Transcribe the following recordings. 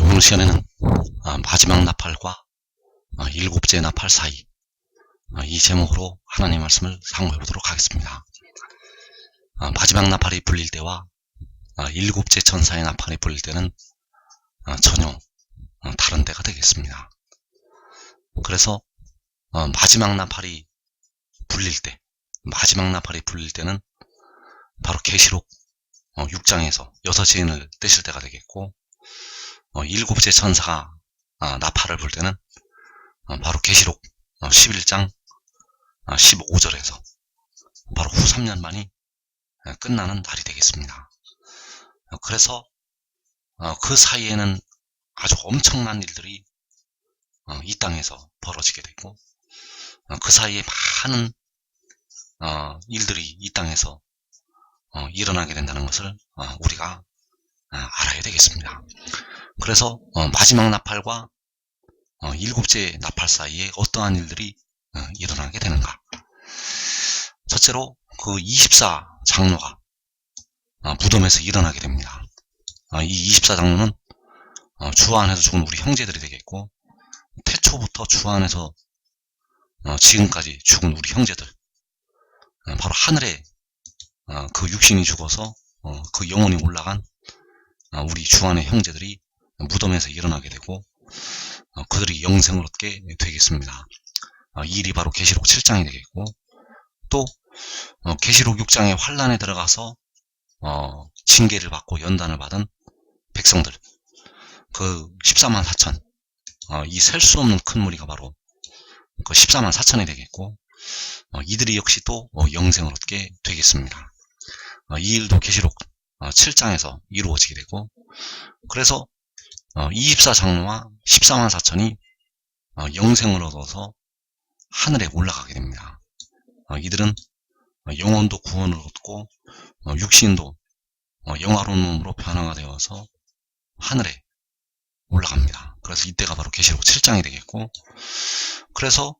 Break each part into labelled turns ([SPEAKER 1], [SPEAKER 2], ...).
[SPEAKER 1] 오늘 시간에는 마지막 나팔과 일곱째 나팔 사이, 이 제목으로 하나님의 말씀을 상고해 보도록 하겠습니다. 마지막 나팔이 불릴 때와 일곱째 천사의 나팔이 불릴 때는 전혀 다른 때가 되겠습니다. 그래서 마지막 나팔이 불릴 때는 바로 계시록 6장에서 6 인을 떼실 때가 되겠고, 일곱째 천사가 나팔을 불 때는 바로 계시록 11장 15절에서 바로 후 3년 만이 끝나는 날이 되겠습니다. 그래서 그 사이에는 아주 엄청난 일들이 이 땅에서 벌어지게 되고, 그 사이에 많은 일들이 이 땅에서 일어나게 된다는 것을 우리가 알아야 되겠습니다. 그래서 마지막 나팔과 일곱째 나팔 사이에 어떠한 일들이 일어나게 되는가. 첫째로 그 24장로가 무덤에서 일어나게 됩니다. 이 24장로는 주 안에서 죽은 우리 형제들이 되겠고, 태초부터 주 안에서 지금까지 죽은 우리 형제들, 바로 하늘에 그 육신이 죽어서 그 영혼이 올라간 우리 주 안의 형제들이 무덤에서 일어나게 되고, 그들이 영생을 얻게 되겠습니다. 이 일이 바로 계시록 7장이 되겠고, 또 계시록 6장의 환란에 들어가서 징계를 받고 연단을 받은 백성들, 그 14만 4천, 이 셀 수 없는 큰 무리가 바로 그 14만 4천이 되겠고, 이들이 역시 또 영생을 얻게 되겠습니다. 이 일도 계시록 7장에서 이루어지게 되고, 그래서 24장로와 14만 4천이 영생을 얻어서 하늘에 올라가게 됩니다. 이들은 영혼도 구원을 얻고 육신도 영화로운 몸으로 변화가 되어서 하늘에 올라갑니다. 그래서 이때가 바로 계시록 7장이 되겠고, 그래서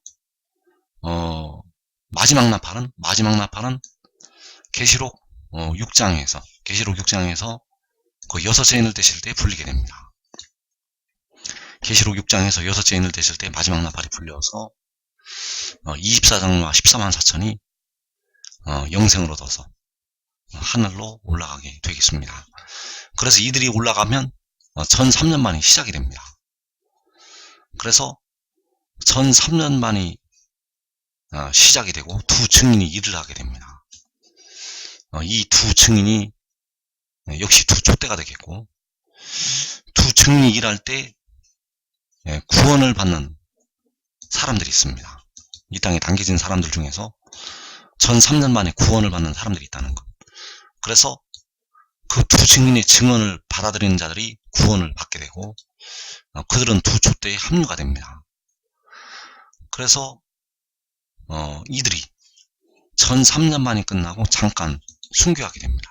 [SPEAKER 1] 마지막 나팔은 계시록 6장에서 그 6 인을 떼실 때 불리게 됩니다. 계시록 6장에서 6 인을 떼실 때 마지막 나팔이 불려서 24장로와 14만 4천이 영생을 얻어서 하늘로 올라가게 되겠습니다. 그래서 이들이 올라가면 전 3년 만이 시작이 됩니다. 그래서 전 3년 만이 시작이 되고 두 증인이 일을 하게 됩니다. 이 두 증인이 역시 두 촛대가 되겠고, 두 증인이 일할 때 구원을 받는 사람들이 있습니다. 이 땅에 담겨진 사람들 중에서 전 3년 만에 구원을 받는 사람들이 있다는 것. 그래서 그 두 증인의 증언을 받아들이는 자들이 구원을 받게 되고, 그들은 두 촛대에 합류가 됩니다. 그래서 이들이 전 3년 만이 끝나고 잠깐 순교하게 됩니다.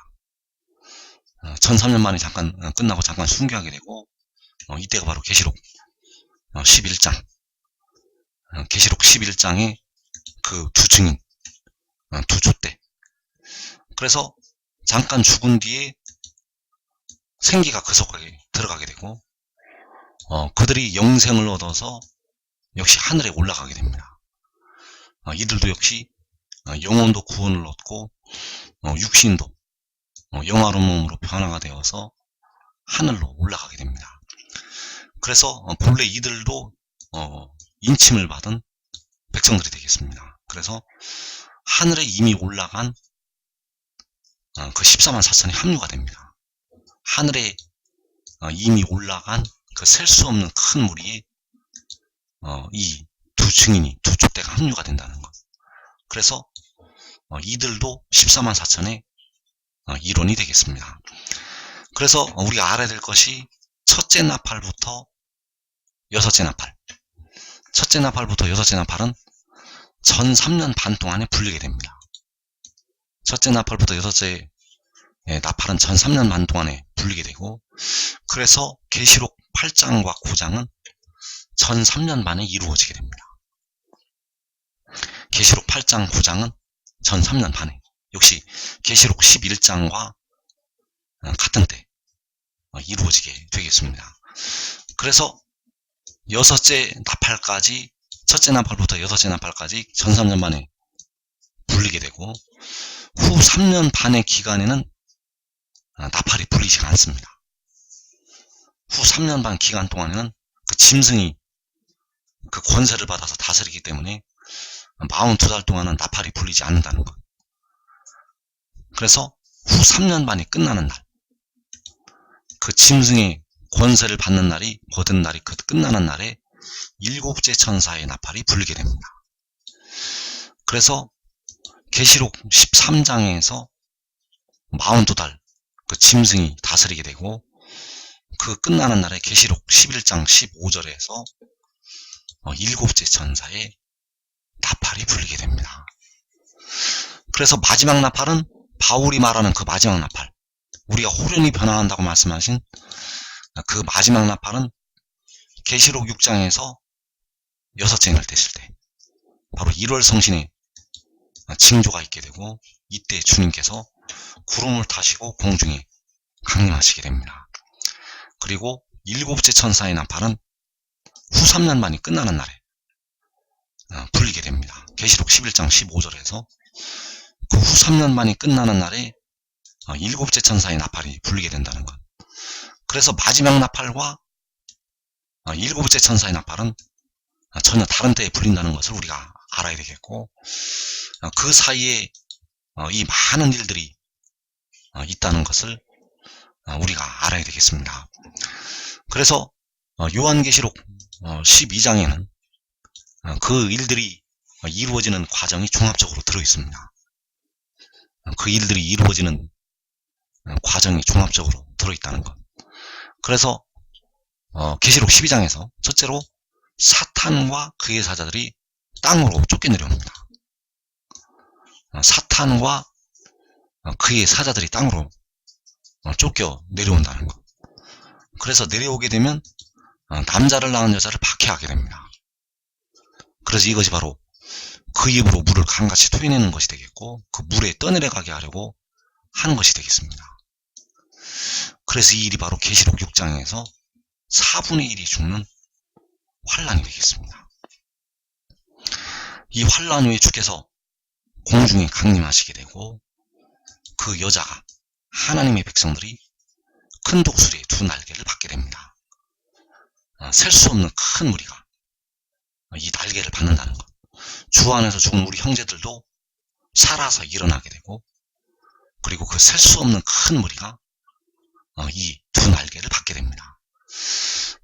[SPEAKER 1] 전 3년 만이 잠깐 끝나고 잠깐 순교하게 되고, 이때가 바로 계시록 11장, 계시록 11장의 그 두 증인, 두 촛대. 그래서 잠깐 죽은 뒤에 생기가 그 속에 들어가게 되고, 그들이 영생을 얻어서 역시 하늘에 올라가게 됩니다. 이들도 역시 영혼도 구원을 얻고 육신도 영화로운 몸으로 변화가 되어서 하늘로 올라가게 됩니다. 그래서 본래 이들도 인침을 받은 백성들이 되겠습니다. 그래서 하늘에 이미 올라간 그 14만 4천이 합류가 됩니다. 하늘에 이미 올라간 그 셀 수 없는 큰 무리에 이 두 증인이, 두 촛대가 합류가 된다는 것. 그래서 이들도 14만 4천의 일원이 되겠습니다. 그래서 우리가 알아야 될 것이 첫째 나팔부터 여섯째 나팔. 첫째 나팔부터 여섯째 나팔은 전 3년 반 동안에 불리게 됩니다. 첫째 나팔부터 여섯째 나팔은 전 3년 반 동안에 불리게 되고, 그래서 계시록 8장과 9장은 전 3년 만에 이루어지게 됩니다. 계시록 8장, 9장은 전 3년 반에, 역시 계시록 11장과 같은 때 이루어지게 되겠습니다. 그래서 여섯째 나팔까지, 첫째 나팔부터 여섯째 나팔까지 전 3년 만에 불리게 되고, 후 3년 반의 기간에는 나팔이 불리지가 않습니다. 후 3년 반 기간 동안에는 그 짐승이 그 권세를 받아서 다스리기 때문에 42달 동안은 나팔이 불리지 않는다는 것. 그래서 후 3년 반이 끝나는 날, 그 짐승의 권세를 받는 날이, 거둔 날이 그 끝나는 날에 일곱째 천사의 나팔이 불리게 됩니다. 그래서 계시록 13장에서 42달 그 짐승이 다스리게 되고, 그 끝나는 날에 계시록 11장 15절에서 일곱째 천사의 나팔이 불리게 됩니다. 그래서 마지막 나팔은 바울이 말하는 그 마지막 나팔, 우리가 호련히 변화한다고 말씀하신 그 마지막 나팔은 계시록 6장에서 여섯째 날 되실 때, 바로 1월 성신의 징조가 있게 되고, 이때 주님께서 구름을 타시고 공중에 강림하시게 됩니다. 그리고 일곱째 천사의 나팔은 후 3년 만이 끝나는 날에 불리게 됩니다. 계시록 11장 15절에서 그 후 3년 만이 끝나는 날에 일곱째 천사의 나팔이 불리게 된다는 것. 그래서 마지막 나팔과 일곱째 천사의 나팔은 전혀 다른 때에 불린다는 것을 우리가 알아야 되겠고, 그 사이에 이 많은 일들이 있다는 것을 우리가 알아야 되겠습니다. 그래서 요한계시록 12장에는 그 일들이 이루어지는 과정이 종합적으로 들어있습니다. 그 일들이 이루어지는 과정이 종합적으로 들어있다는 것. 그래서 계시록 12장에서 첫째로 사탄과 그의 사자들이 땅으로 쫓겨내려옵니다. 사탄과 그의 사자들이 땅으로 쫓겨 내려온다는 것. 그래서 내려오게 되면 남자를 낳은 여자를 박해하게 됩니다. 그래서 이것이 바로 그 입으로 물을 강같이 토해내는 것이 되겠고, 그 물에 떠내려가게 하려고 하는 것이 되겠습니다. 그래서 이 일이 바로 계시록 6장에서 4분의 1이 죽는 환란이 되겠습니다. 이 환란 후에 주께서 공중에 강림하시게 되고, 그 여자가, 하나님의 백성들이 큰 독수리의 두 날개를 받게 됩니다. 셀 수 없는 큰 무리가 이 날개를 받는다는 것. 주 안에서 죽은 우리 형제들도 살아서 일어나게 되고, 그리고 그 셀 수 없는 큰 무리가 이 두 날개를 받게 됩니다.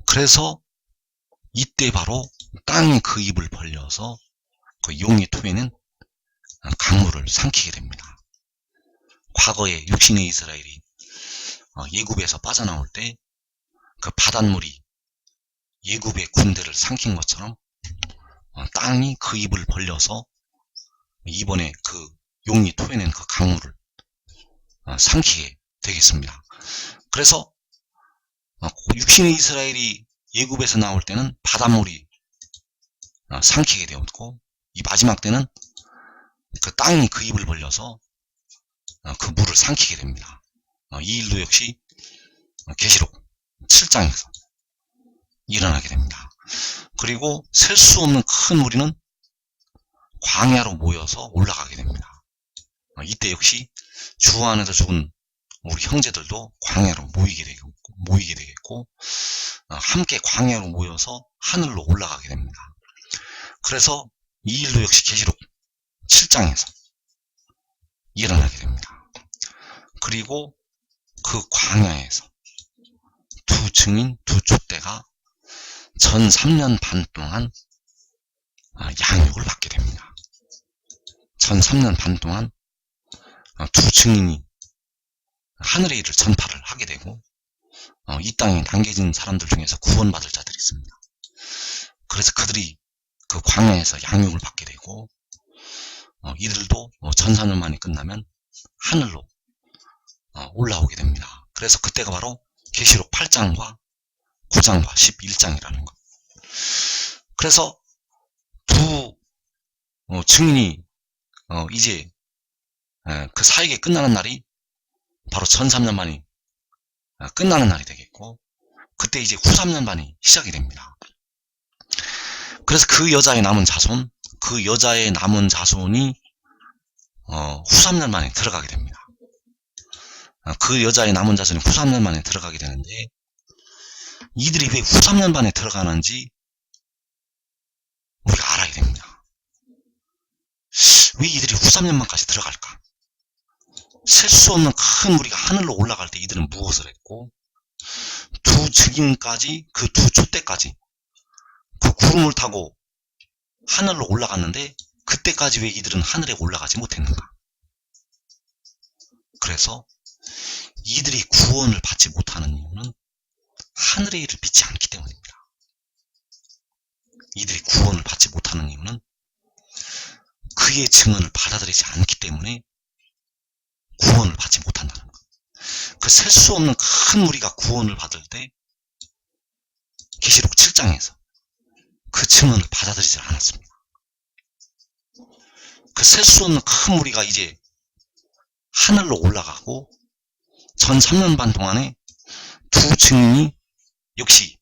[SPEAKER 1] 그래서 이때 바로 땅이 그 입을 벌려서 그 용의 토에는 강물을 삼키게 됩니다. 과거에 육신의 이스라엘이 예굽에서 빠져나올 때 그 바닷물이 예굽의 군대를 삼킨 것처럼 땅이 그 입을 벌려서 이번에 그 용이 토해낸 그 강물을 삼키게 되겠습니다. 그래서 육신의 이스라엘이 예굽에서 나올 때는 바닷물이 삼키게 되었고, 이 마지막 때는 그 땅이 그 입을 벌려서 그 물을 삼키게 됩니다. 이 일도 역시 계시록 7장에서 일어나게 됩니다. 그리고 셀 수 없는 큰 무리는 광야로 모여서 올라가게 됩니다. 이때 역시 주 안에서 죽은 우리 형제들도 광야로 모이게 되겠고, 함께 광야로 모여서 하늘로 올라가게 됩니다. 그래서 이 일도 역시 계시록 7장에서 일어나게 됩니다. 그리고 그 광야에서 두 증인, 두 촛대가 전 3년 반 동안 양육을 받게 됩니다. 전 3년 반 동안 두 증인이 하늘의 일을 전파를 하게 되고, 이 땅에 남겨진 사람들 중에서 구원받을 자들이 있습니다. 그래서 그들이 그 광야에서 양육을 받게 되고, 이들도 전 4년 만에 끝나면 하늘로 올라오게 됩니다. 그래서 그때가 바로 계시록 8장과 9장과 11장이라는 것. 그래서 두 증인이 이제 그 사역이 끝나는 날이 바로 전 3년 만이 끝나는 날이 되겠고, 그때 이제 후 3년반이 시작이 됩니다. 그래서 그 여자의 남은 자손이 후 3년 만에 들어가게 됩니다. 그 여자의 남은 자손이 후 3년 만에 들어가게 되는데, 이들이 왜 후 3년 만에 들어가는지 우리가 알아야 됩니다. 왜 이들이 후 3년만까지 들어갈까? 셀 수 없는 큰 무리가 하늘로 올라갈 때 이들은 무엇을 했고, 두 증인까지, 그 두 촛대까지 그 구름을 타고 하늘로 올라갔는데, 그때까지 왜 이들은 하늘에 올라가지 못했는가? 그래서 이들이 구원을 받지 못하는 이유는 하늘의 일을 믿지 않기 때문입니다. 이들이 구원을 받지 못하는 이유는 그의 증언을 받아들이지 않기 때문에 구원을 받지 못한다는 것. 그 셀 수 없는 큰 무리가 구원을 받을 때 계시록 7장에서 그 증언을 받아들이지 않았습니다. 그 셀 수 없는 큰 무리가 이제 하늘로 올라가고, 전 3년 반 동안에 두 증인이 역시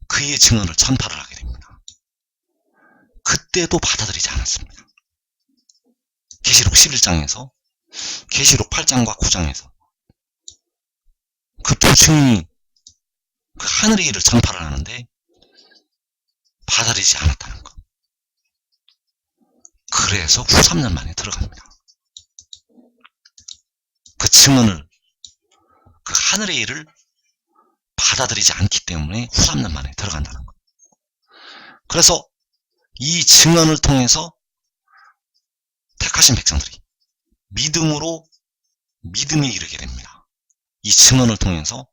[SPEAKER 1] 그의 증언을 전파를 하게 됩니다. 그때도 받아들이지 않았습니다. 계시록 11장에서, 계시록 8장과 9장에서 그 두 증인이 그 하늘의 일을 전파를 하는데 받아들이지 않았다는 것. 그래서 후 3년 만에 들어갑니다. 그 증언을, 그 하늘의 일을 받아들이지 않기 때문에 후 3년 만에 들어간다는 것. 그래서 이 증언을 통해서 택하신 백성들이 믿음에 이르게 됩니다. 이 증언을 통해서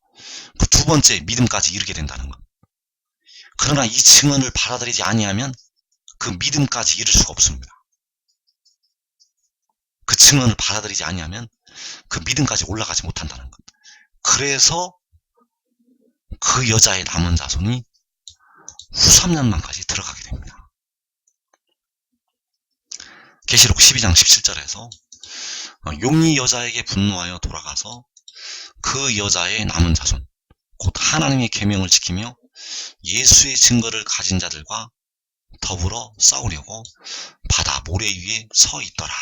[SPEAKER 1] 그 두 번째 믿음까지 이르게 된다는 것. 그러나 이 증언을 받아들이지 아니하면 그 믿음까지 이룰 수가 없습니다. 그 증언을 받아들이지 아니하면 그 믿음까지 올라가지 못한다는 것. 그래서 그 여자의 남은 자손이 후 3년만까지 들어가게 됩니다. 계시록 12장 17절에서 용이 여자에게 분노하여 돌아가서 그 여자의 남은 자손, 곧 하나님의 계명을 지키며 예수의 증거를 가진 자들과 더불어 싸우려고 바다 모래 위에 서 있더라.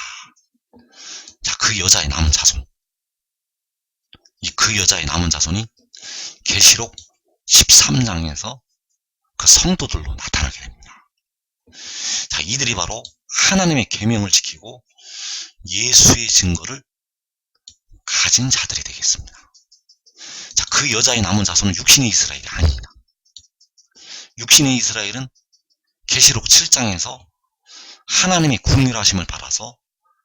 [SPEAKER 1] 자, 그 여자의 남은 자손, 그 여자의 남은 자손이 계시록 13장에서 그 성도들로 나타나게 됩니다. 자, 이들이 바로 하나님의 계명을 지키고 예수의 증거를 가진 자들이 되겠습니다. 자, 그 여자의 남은 자손은 육신의 이스라엘이 아닙니다. 육신의 이스라엘은 계시록 7장에서 하나님의 국률하심을 받아서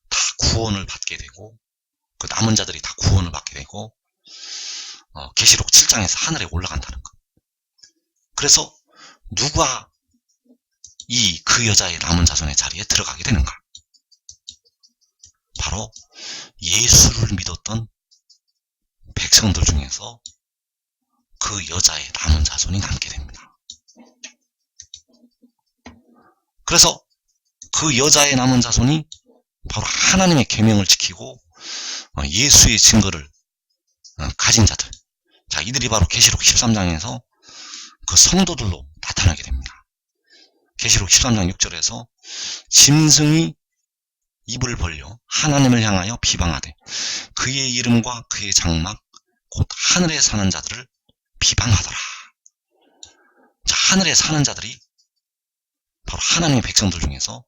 [SPEAKER 1] 다 구원을 받게 되고, 그 남은 자들이 다 구원을 받게 되고, 계시록 7장에서 하늘에 올라간다는 것. 그래서 누가 그 여자의 남은 자손의 자리에 들어가게 되는가? 바로 예수를 믿었던 백성들 중에서 그 여자의 남은 자손이 남게 됩니다. 그래서 그 여자의 남은 자손이 바로 하나님의 계명을 지키고 예수의 증거를 가진 자들. 자, 이들이 바로 계시록 13장에서 그 성도들로 나타나게 됩니다. 계시록 13장 6절에서 짐승이 입을 벌려 하나님을 향하여 비방하되 그의 이름과 그의 장막 곧 하늘에 사는 자들을 비방하더라. 자, 하늘에 사는 자들이 바로 하나님의 백성들 중에서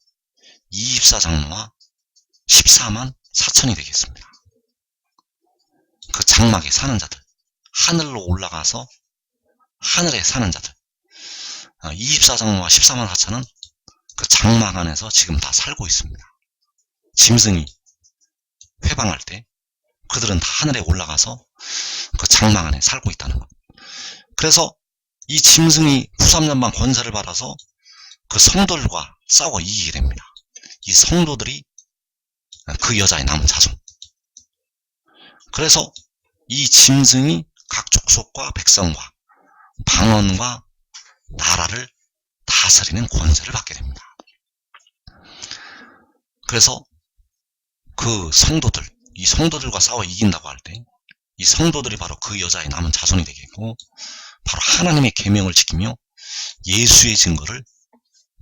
[SPEAKER 1] 24장로와 14만 4천이 되겠습니다. 그 장막에 사는 자들, 하늘로 올라가서 하늘에 사는 자들, 24장로와 14만 4천은 그 장막 안에서 지금 다 살고 있습니다. 짐승이 회방할 때 그들은 다 하늘에 올라가서 그 장막 안에 살고 있다는 것. 그래서 이 짐승이 후 3년반 권세를 받아서 그 성도들과 싸워 이기게 됩니다. 이 성도들이 그 여자의 남은 자손. 그래서 이 짐승이 각 족속과 백성과 방언과 나라를 다스리는 권세를 받게 됩니다. 그래서 그 성도들, 이 성도들과 싸워 이긴다고 할 때 이 성도들이 바로 그 여자의 남은 자손이 되겠고, 바로 하나님의 계명을 지키며 예수의 증거를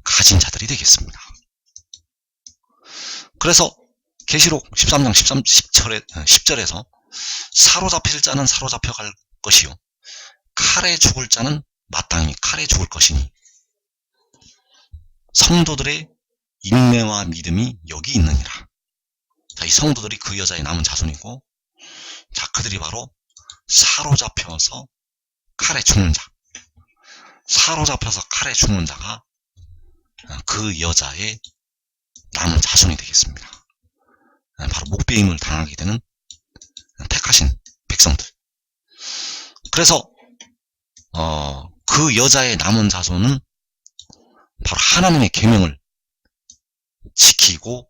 [SPEAKER 1] 가진 자들이 되겠습니다. 그래서 계시록 13장 10절에서 사로잡힐 자는 사로잡혀갈 것이요 칼에 죽을 자는 마땅히 칼에 죽을 것이니 성도들의 인내와 믿음이 여기 있느니라. 자, 이 성도들이 그 여자의 남은 자손이고, 자, 그들이 바로 사로잡혀서 칼에 죽는 자, 사로잡혀서 칼에 죽는 자가 그 여자의 남은 자손이 되겠습니다. 바로 목배임을 당하게 되는 택하신 백성들. 그래서 그 여자의 남은 자손은 바로 하나님의 계명을 지키고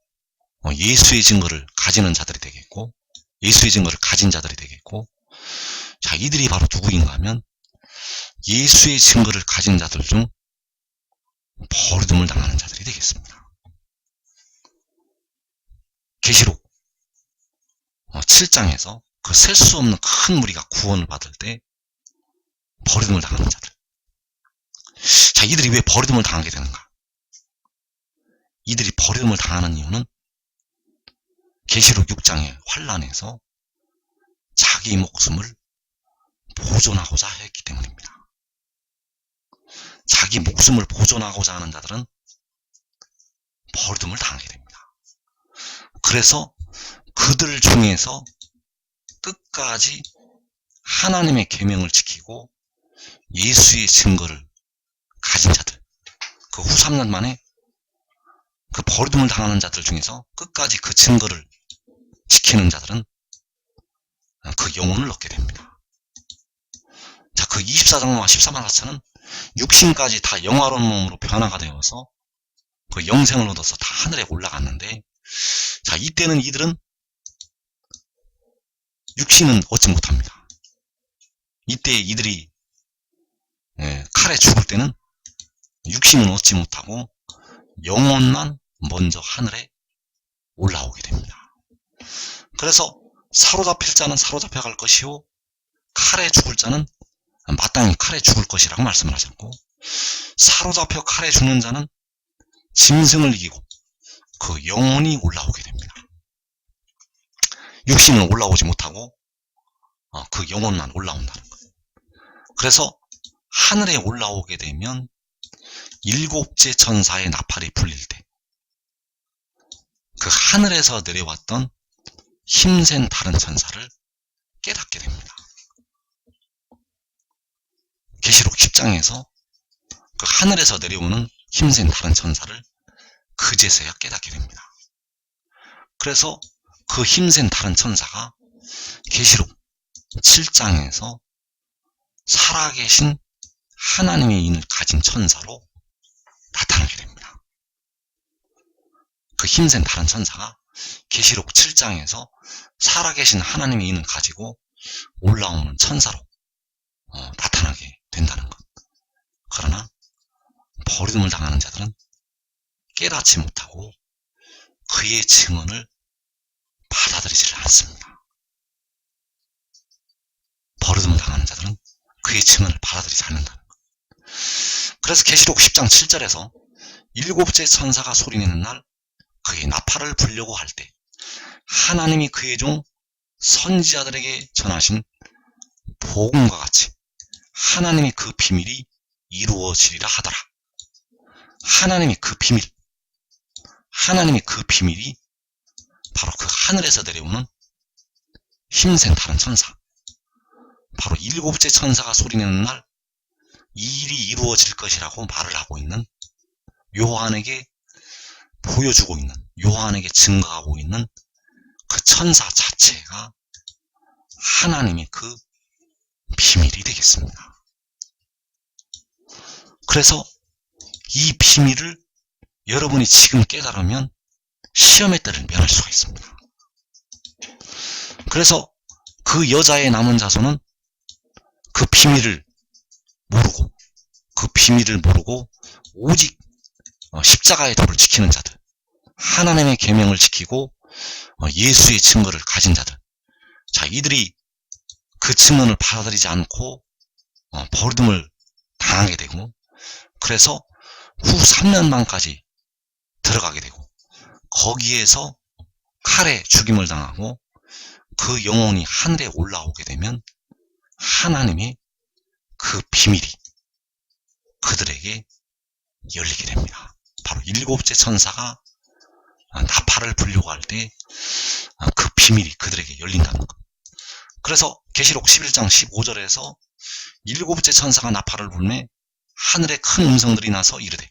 [SPEAKER 1] 예수의 증거를 가지는 자들이 되겠고, 예수의 증거를 가진 자들이 되겠고, 자, 이들이 바로 누구인가 하면 예수의 증거를 가진 자들 중 버림을 당하는 자들이 되겠습니다. 계시록 7장에서 그 셀 수 없는 큰 무리가 구원을 받을 때 버림을 당하는 자들. 자, 이들이 왜 버림을 당하게 되는가? 이들이 버림을 당하는 이유는 계시록 6장의 환란에서 자기 목숨을 보존하고자 했기 때문입니다. 자기 목숨을 보존하고자 하는 자들은 버림을 당하게 됩니다. 그래서 그들 중에서 끝까지 하나님의 계명을 지키고 예수의 증거를 가진 자들, 그 후 3년 만에 그 버림을 당하는 자들 중에서 끝까지 그 증거를 지키는 자들은 그 영혼을 얻게 됩니다. 자, 그 24장로와 14만 4천은 육신까지 다 영화로운 몸으로 변화가 되어서 그 영생을 얻어서 다 하늘에 올라갔는데, 자, 이때는 이들은 육신은 얻지 못합니다. 이때 이들이 칼에 죽을 때는 육신은 얻지 못하고 영혼만 먼저 하늘에 올라오게 됩니다. 그래서 사로잡힐 자는 사로잡혀갈 것이요 칼에 죽을 자는 마땅히 칼에 죽을 것이라고 말씀을 하셨고, 사로잡혀 칼에 죽는 자는 짐승을 이기고 그 영혼이 올라오게 됩니다. 육신은 올라오지 못하고 그 영혼만 올라온다는 거예요. 그래서 하늘에 올라오게 되면 일곱째 천사의 나팔이 불릴 때 그 하늘에서 내려왔던 힘센 다른 천사를 깨닫게 됩니다. 계시록 10장에서 그 하늘에서 내려오는 힘센 다른 천사를 그제서야 깨닫게 됩니다. 그래서 그 힘센 다른 천사가 계시록 7장에서 살아계신 하나님의 인을 가진 천사로 나타나게 됩니다. 그 힘센 다른 천사가 계시록 7장에서 살아계신 하나님의 인을 가지고 올라오는 천사로 나타나게 된다는 것. 그러나 버림을 당하는 자들은 깨닫지 못하고 그의 증언을 받아들이지를 않습니다. 버림을 당하는 자들은 그의 증언을 받아들이지 않는다는 것. 그래서 계시록 10장 7절에서 일곱째 천사가 소리내는 날 그의 나팔을 불려고 할 때 하나님이 그의 종 선지자들에게 전하신 복음과 같이 하나님이 그 비밀이 이루어지리라 하더라. 하나님이 그 비밀이 바로 그 하늘에서 내려오는 힘센 다른 천사, 바로 일곱째 천사가 소리내는 날 이 일이 이루어질 것이라고 말을 하고 있는 요한에게 보여주고 있는, 요한에게 증거하고 있는 그 천사 자체가 하나님의 그 비밀이 되겠습니다. 그래서 이 비밀을 여러분이 지금 깨달으면 시험의 때를 면할 수가 있습니다. 그래서 그 여자의 남은 자손은 그 비밀을 모르고 오직 십자가의 도를 지키는 자들, 하나님의 계명을 지키고 예수의 증거를 가진 자들, 자, 이들이 그 증언을 받아들이지 않고 버림을 당하게 되고, 그래서 후 3년만까지 들어가게 되고, 거기에서 칼에 죽임을 당하고 그 영혼이 하늘에 올라오게 되면 하나님의 그 비밀이 그들에게 열리게 됩니다. 바로 일곱째 천사가 나팔을 불려고 할 때 그 비밀이 그들에게 열린다는 것. 그래서 계시록 11장 15절에서 일곱째 천사가 나팔을 불매 하늘에 큰 음성들이 나서 이르되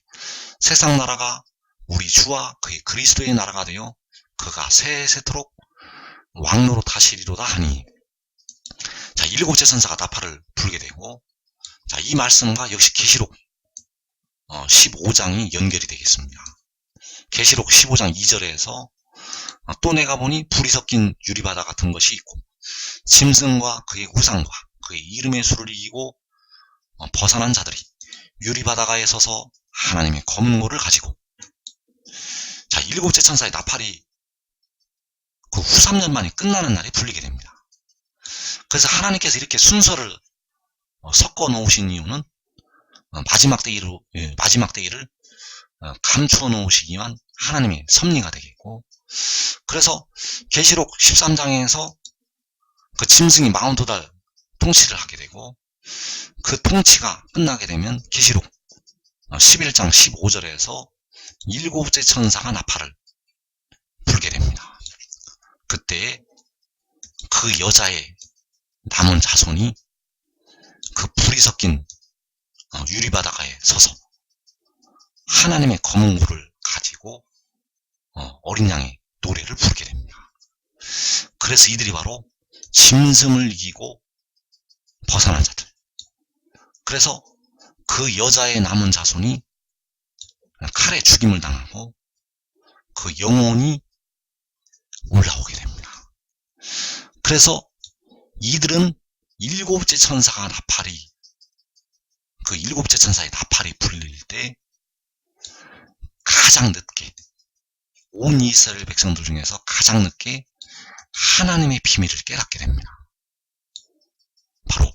[SPEAKER 1] 세상 나라가 우리 주와 그의 그리스도의 나라가 되어 그가 세세토록 왕노로 다시리로다 하니. 자, 일곱째 천사가 나팔을 불게 되고, 자, 이 말씀과 역시 계시록 15장이 연결이 되겠습니다. 계시록 15장 2절에서 또 내가 보니 불이 섞인 유리바다 같은 것이 있고 짐승과 그의 우상과 그의 이름의 수를 이기고 벗어난 자들이 유리바다가에 서서 하나님의 검은고를 가지고. 자, 일곱째 천사의 나팔이 그 후 3년 만에 끝나는 날에 불리게 됩니다. 그래서 하나님께서 이렇게 순서를 섞어 놓으신 이유는 마지막 때기를 감추어 놓으시기만 하나님의 섭리가 되겠고, 그래서 계시록 13장에서 그 짐승이 42달 통치를 하게 되고, 그 통치가 끝나게 되면 계시록 11장 15절에서 일곱째 천사가 나팔을 불게 됩니다. 그때 그 여자의 남은 자손이 그 불이 섞인 유리바다가에 서서 하나님의 검은고를 가지고 어린 양의 노래를 부르게 됩니다. 그래서 이들이 바로 짐승을 이기고 벗어난 자들. 그래서 그 여자의 남은 자손이 칼에 죽임을 당하고 그 영혼이 올라오게 됩니다. 그래서 이들은 일곱째 천사가 그 일곱째 천사의 나팔이 불릴 때 가장 늦게, 온 이스라엘 백성들 중에서 가장 늦게 하나님의 비밀을 깨닫게 됩니다. 바로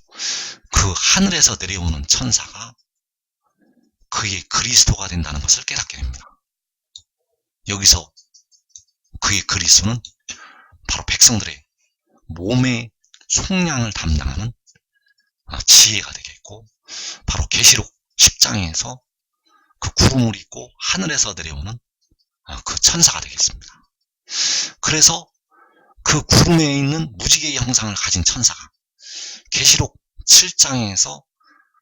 [SPEAKER 1] 그 하늘에서 내려오는 천사가 그의 그리스도가 된다는 것을 깨닫게 됩니다. 여기서 그의 그리스도는 바로 백성들의 몸의 속량을 담당하는 지혜가 되겠고, 바로 계시록 10장에서 그 구름을 입고 하늘에서 내려오는 그 천사가 되겠습니다. 그래서 그 구름에 있는 무지개의 형상을 가진 천사가 계시록 7장에서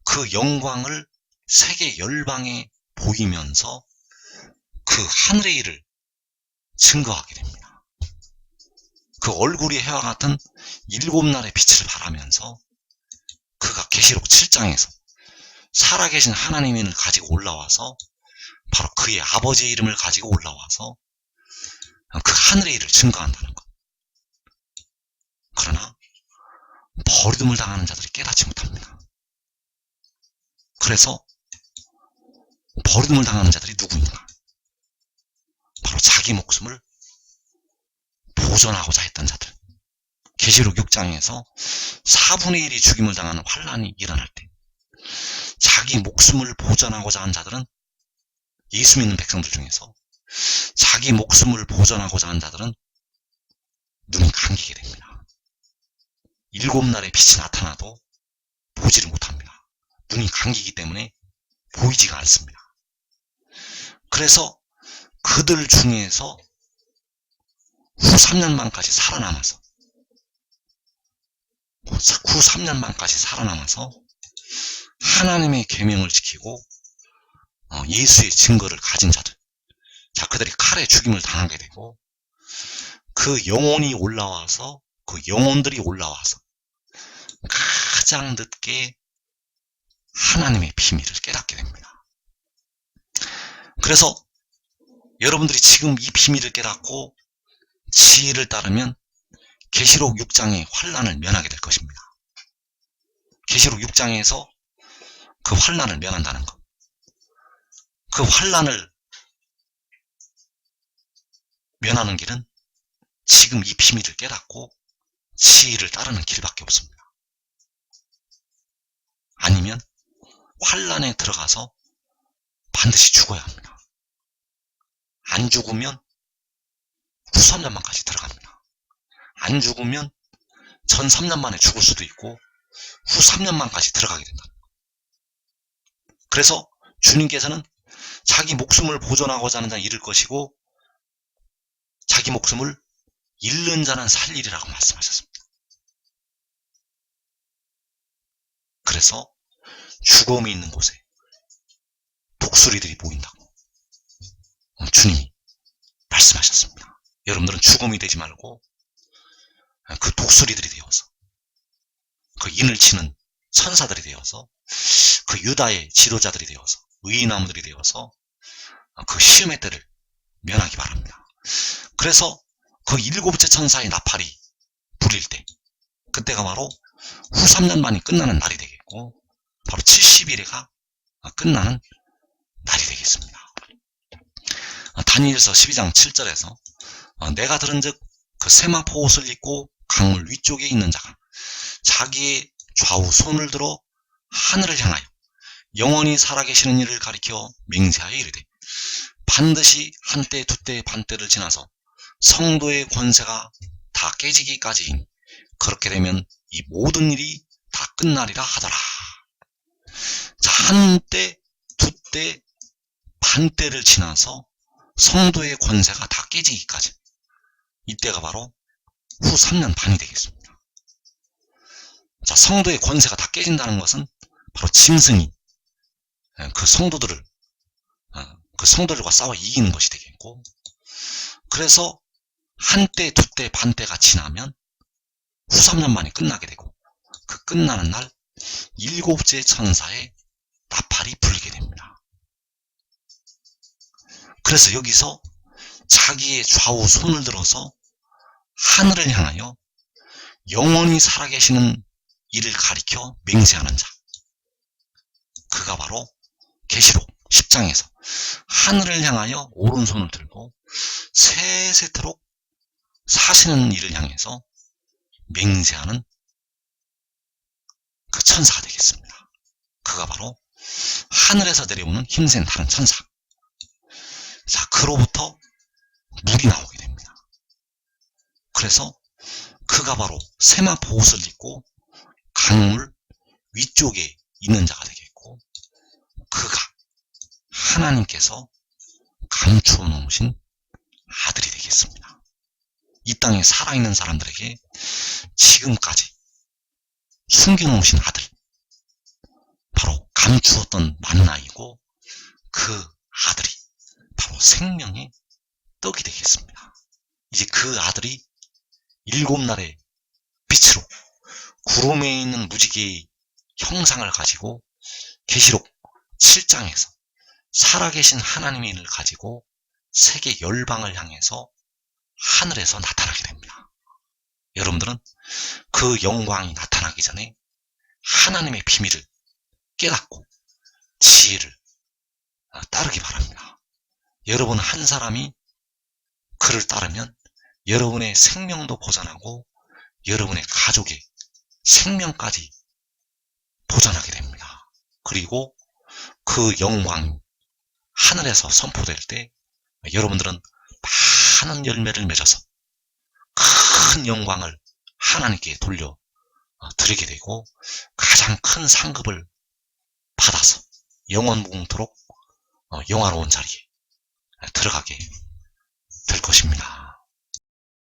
[SPEAKER 1] 그 영광을 세계 열방에 보이면서 그 하늘의 일을 증거하게 됩니다. 그 얼굴이 해와 같은 7날의 빛을 발하면서 그가 계시록 7장에서 살아계신 하나님의 이름을 가지고 올라와서 바로 그의 아버지의 이름을 가지고 올라와서 그 하늘의 일을 증거한다는 것. 그러나 버림을 당하는 자들이 깨닫지 못합니다. 그래서 버림을 당하는 자들이 누구인가? 바로 자기 목숨을 보존하고자 했던 자들. 계시록 6장에서 4분의 1이 죽임을 당하는 환란이 일어날 때 자기 목숨을 보존하고자 한 자들은, 예수 믿는 백성들 중에서 자기 목숨을 보존하고자 한 자들은 눈이 감기게 됩니다. 7날의 빛이 나타나도 보지를 못합니다. 눈이 감기기 때문에 보이지가 않습니다. 그래서 그들 중에서 후 3년만까지 살아남아서 하나님의 계명을 지키고 예수의 증거를 가진 자들, 자, 그들이 칼에 죽임을 당하게 되고, 그 영혼들이 올라와서 가장 늦게 하나님의 비밀을 깨닫게 됩니다. 그래서 여러분들이 지금 이 비밀을 깨닫고 지혜를 따르면 계시록 6장의 환란을 면하게 될 것입니다. 계시록 6장에서 그 환란을 면한다는 것. 그 환란을 면하는 길은 지금 이 비밀을 깨닫고 지혜를 따르는 길밖에 없습니다. 아니면 환란에 들어가서 반드시 죽어야 합니다. 안 죽으면 후 3년만까지 들어갑니다. 안 죽으면 전 3년 만에 죽을 수도 있고 후 3년만까지 들어가게 된다. 그래서 주님께서는 자기 목숨을 보존하고자 하는 자는 잃을 것이고 자기 목숨을 잃는 자는 살리리라고 말씀하셨습니다. 그래서 죽음이 있는 곳에 독수리들이 모인다고 주님이 말씀하셨습니다. 여러분들은 죽음이 되지 말고 그 독수리들이 되어서 그 인을 치는 천사들이 되어서 그 유다의 지도자들이 되어서 의인나무들이 되어서 그 시험의 때를 면하기 바랍니다. 그래서 그 7째 천사의 나팔이 불릴 때 그때가 바로 후 3년 만이 끝나는 날이 되겠고 바로 70일에가 끝나는 날이 되겠습니다. 다니엘서 12장 7절에서 내가 들은즉 그 세마포 옷을 입고 강물 위쪽에 있는 자가 자기의 좌우 손을 들어 하늘을 향하여 영원히 살아계시는 이를 가리켜 맹세하여 이르되 반드시 한때 두때 반때를 지나서 성도의 권세가 다 깨지기까지이니 그렇게 되면 이 모든 일이 다 끝나리라 하더라. 자, 한때 두때 반때를 지나서 성도의 권세가 다 깨지기까지 이때가 바로 후 3년 반이 되겠습니다. 자, 성도의 권세가 다 깨진다는 것은 바로 짐승이 그 성도들과 싸워 이기는 것이 되겠고 그래서 한때 두때 반때가 지나면 후 3년 만에 끝나게 되고 그 끝나는 날 7째 천사의 나팔이 불게 됩니다. 그래서 여기서 자기의 좌우 손을 들어서 하늘을 향하여 영원히 살아계시는 이를 가리켜 맹세하는 자 그가 바로 계시록 10장에서 하늘을 향하여 오른손을 들고 세세토록 사시는 이를 향해서 맹세하는 그 천사가 되겠습니다. 그가 바로 하늘에서 내려오는 힘센 다른 천사. 자, 그로부터 물이 나오게 됩니다. 그래서 그가 바로 세마포 옷을 입고 강물 위쪽에 있는 자가 되겠고 그가 하나님께서 감추어 놓으신 아들이 되겠습니다. 이 땅에 살아있는 사람들에게 지금까지 숨겨놓으신 아들 바로 감추었던 만나이고 그 아들이 바로 생명의 떡이 되겠습니다. 이제 그 아들이 7날의 빛으로 구름에 있는 무지개의 형상을 가지고 계시록 7장에서 살아계신 하나님의 인을 가지고 세계 열방을 향해서 하늘에서 나타나게 됩니다. 여러분들은 그 영광이 나타나기 전에 하나님의 비밀을 깨닫고 지혜를 따르기 바랍니다. 여러분 한 사람이 그를 따르면 여러분의 생명도 보존하고 여러분의 가족의 생명까지 보존하게 됩니다. 그리고 그 영광이 하늘에서 선포될 때 여러분들은 많은 열매를 맺어서 큰 영광을 하나님께 돌려 드리게 되고 가장 큰 상급을 받아서 영원무궁토록 영화로운 자리에 들어가게